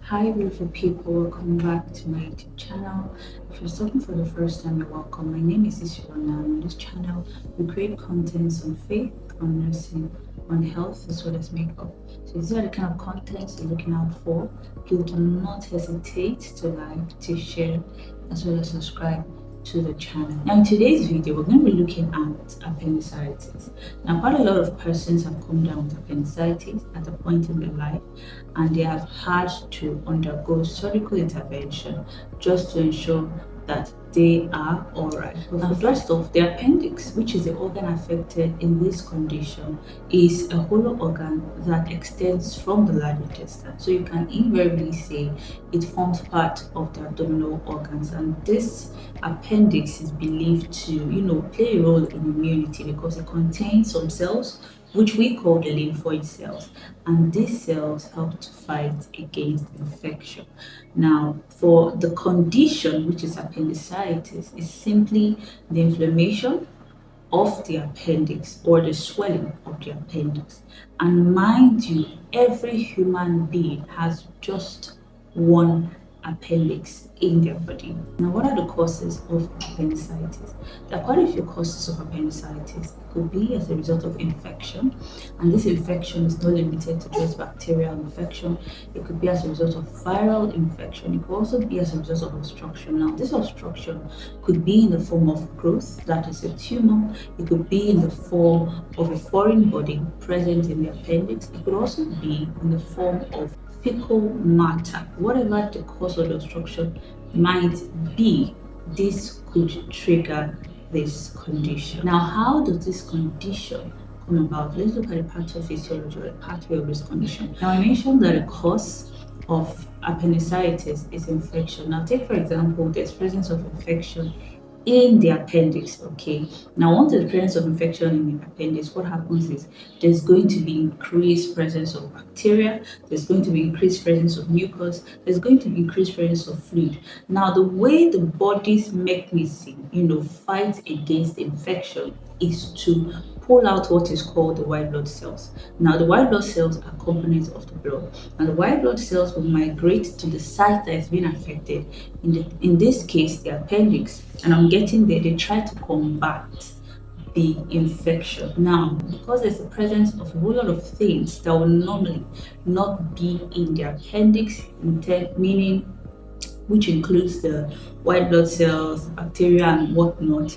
Hi, beautiful people. Welcome back to my YouTube channel. If you're stopping for the first time, you're welcome. My name is Isiona. On this channel, we create contents on faith, on nursing, on health, as well as makeup. So, these are the kind of contents you're looking out for. Please do not hesitate to like, to share, as well as subscribe to the channel. Now, in today's video, we're going to be looking at appendicitis. Now, quite a lot of persons have come down with appendicitis at a point in their life, and they have had to undergo surgical intervention just to ensure that they are all right. But first off, the appendix, which is the organ affected in this condition, is a hollow organ that extends from the large intestine. So you can invariably say it forms part of the abdominal organs, and this appendix is believed to, play a role in immunity because it contains some cells which we call the lymphoid cells, and these cells help to fight against infection. Now, for the condition, which is appendicitis, is simply the inflammation of the appendix or the swelling of the appendix. And mind you, every human being has just one appendix in their body. Now, what are the causes of appendicitis? There are quite a few causes of appendicitis. It could be as a result of infection, and this infection is not limited to just bacterial infection. It could be as a result of viral infection. It could also be as a result of obstruction. Now, this obstruction could be in the form of growth, that is a tumor. It could be in the form of a foreign body present in the appendix. It could also be in the form of fecal matter. Whatever the cause of the obstruction might be, this could trigger this condition. Now, how does this condition come about? Let's look at the pathophysiology or the pathway of this condition. Now, I mentioned that the cause of appendicitis is infection. Now, take for example, there's presence of infection in the appendix. Okay, now once there's presence of infection in the appendix, what happens is there's going to be increased presence of bacteria, there's going to be increased presence of mucus, there's going to be increased presence of fluid. Now, the way the body's mechanism fights against infection is to pull out what is called the white blood cells. Now, the white blood cells are components of the blood, and the white blood cells will migrate to the site that is being affected. In this case, the appendix, and I'm getting there. They try to combat the infection. Now, because there's the presence of a whole lot of things that will normally not be in the appendix, meaning which includes the white blood cells, bacteria, and whatnot,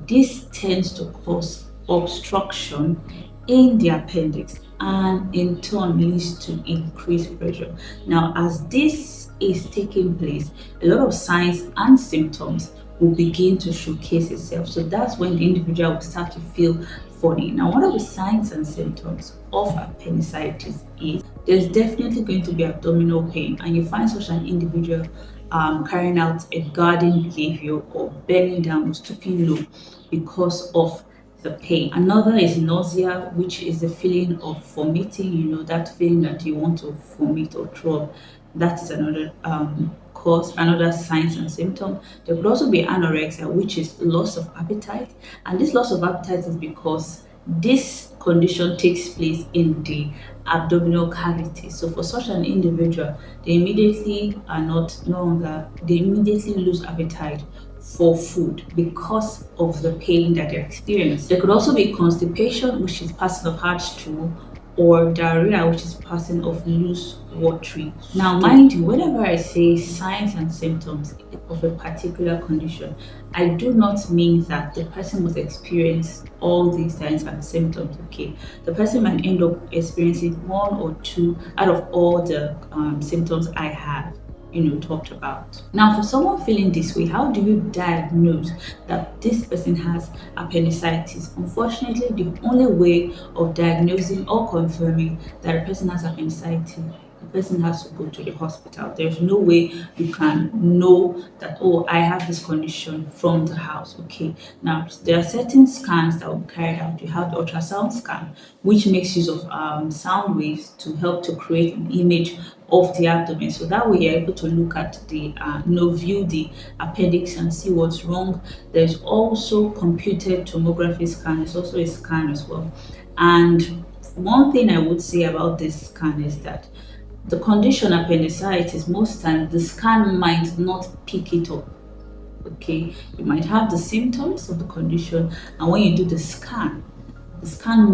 this tends to cause obstruction in the appendix and in turn leads to increased pressure. Now, as this is taking place, a lot of signs and symptoms will begin to showcase itself. So that's when the individual will start to feel funny. Now, one of the signs and symptoms of appendicitis is there's definitely going to be abdominal pain, and you find such an individual carrying out a guarding behavior or bending down or stooping low because of the pain. Another is nausea, which is the feeling of vomiting, that feeling that you want to vomit or throw up. That is another cause, another signs and symptom. There could also be anorexia, which is loss of appetite. And this loss of appetite is because this condition takes place in the abdominal cavity. So for such an individual, they immediately are not no longer, they immediately lose appetite for food because of the pain that they're experiencing. There could also be constipation, which is passing of hard stool, or diarrhea, which is passing of loose watery. Now, mind you, whenever I say signs and symptoms of a particular condition, I do not mean that the person must experience all these signs and symptoms. Okay, the person might end up experiencing one or two out of all the symptoms I have talked about. Now, for someone feeling this way, how do you diagnose that this person has appendicitis? Unfortunately, the only way of diagnosing or confirming that a person has appendicitis, the person has to go to the hospital. There's no way you can know that, oh, I have this condition from the house. Okay, now there are certain scans that will be carried out. You have the ultrasound scan, which makes use of sound waves to help to create an image of the abdomen. So that way you're able to look at the, view the appendix and see what's wrong. There's also computed tomography scan. It's also a scan as well. And one thing I would say about this scan is that The condition appendicitis, most times the scan might not pick it up. Okay, you might have the symptoms of the condition, and when you do the scan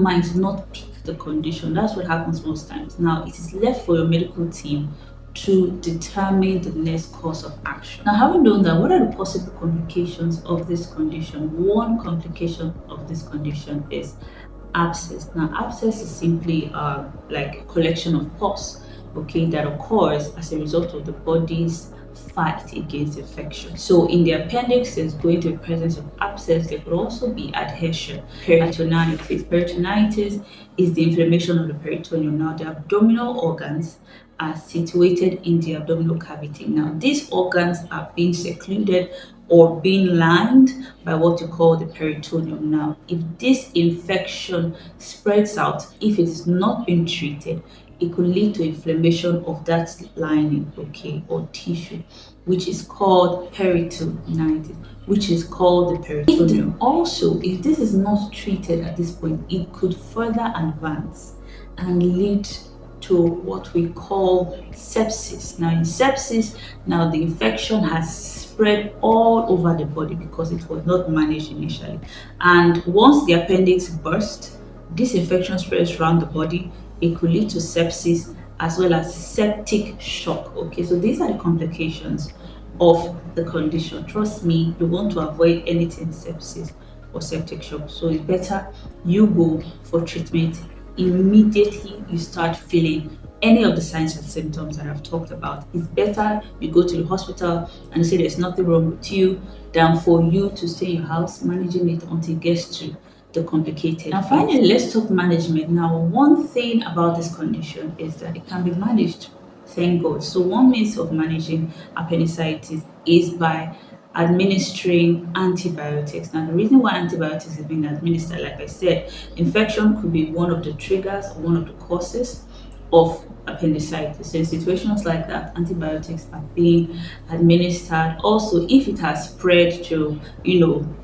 might not pick the condition. That's what happens most times. Now, it is left for your medical team to determine the next course of action. Now, having done that, what are the possible complications of this condition? One complication of this condition is abscess. Now, abscess is simply like a collection of pus, okay, that occurs as a result of the body's fight against infection. So in the appendix, there's going to be presence of abscess. There could also be adhesion. Peritonitis. Peritonitis is the inflammation of the peritoneum. Now, the abdominal organs are situated in the abdominal cavity. Now, these organs are being secluded or being lined by what you call the peritoneum. Now, if this infection spreads out, if it is not being treated, it could lead to inflammation of that lining, okay, or tissue, which is called peritonitis, which is called the peritoneum. Also, if this is not treated at this point, it could further advance and lead to what we call sepsis. Now, in sepsis, now the infection has spread all over the body because it was not managed initially. And once the appendix bursts, this infection spreads around the body. It could lead to sepsis as well as septic shock. Okay, so these are the complications of the condition. Trust me, you want to avoid anything sepsis or septic shock. So it's better you go for treatment immediately you start feeling any of the signs and symptoms that I've talked about. It's better you go to the hospital and say there's nothing wrong with you than for you to stay in your house managing it until it gets to the complicated. Now, finally, let's talk management. Now, one thing about this condition is that it can be managed. Thank God. So, one means of managing appendicitis is by administering antibiotics. Now, the reason why antibiotics is being administered, like I said, infection could be one of the triggers or one of the causes of appendicitis. So in situations like that, antibiotics are being administered. Also, if it has spread to,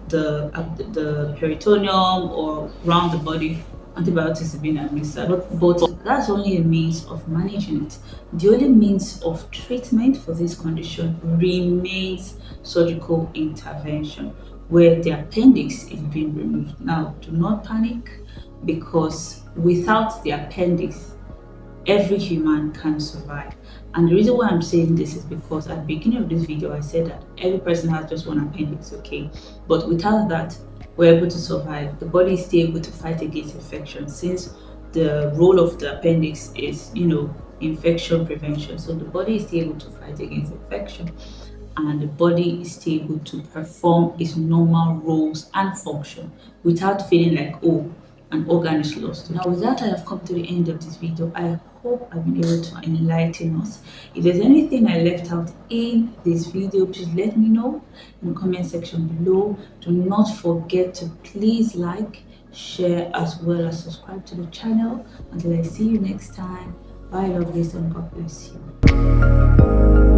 the peritoneum or around the body, antibiotics are being administered. But that's only a means of managing it. The only means of treatment for this condition remains surgical intervention, where the appendix is being removed. Now, do not panic, because without the appendix, every human can survive. And the reason why I'm saying this is because at the beginning of this video, I said that every person has just one appendix, okay? But without that, we're able to survive. The body is still able to fight against infection, since the role of the appendix is, infection prevention. So the body is still able to fight against infection, and the body is still able to perform its normal roles and function without feeling like, oh, an organ is lost. Now, with that, I have come to the end of this video. I hope I've been able to enlighten us. If there's anything I left out in this video, please let me know in the comment section below. Do not forget to please like, share, as well as subscribe to the channel. Until I see you next time, bye, lovelies, and God bless you.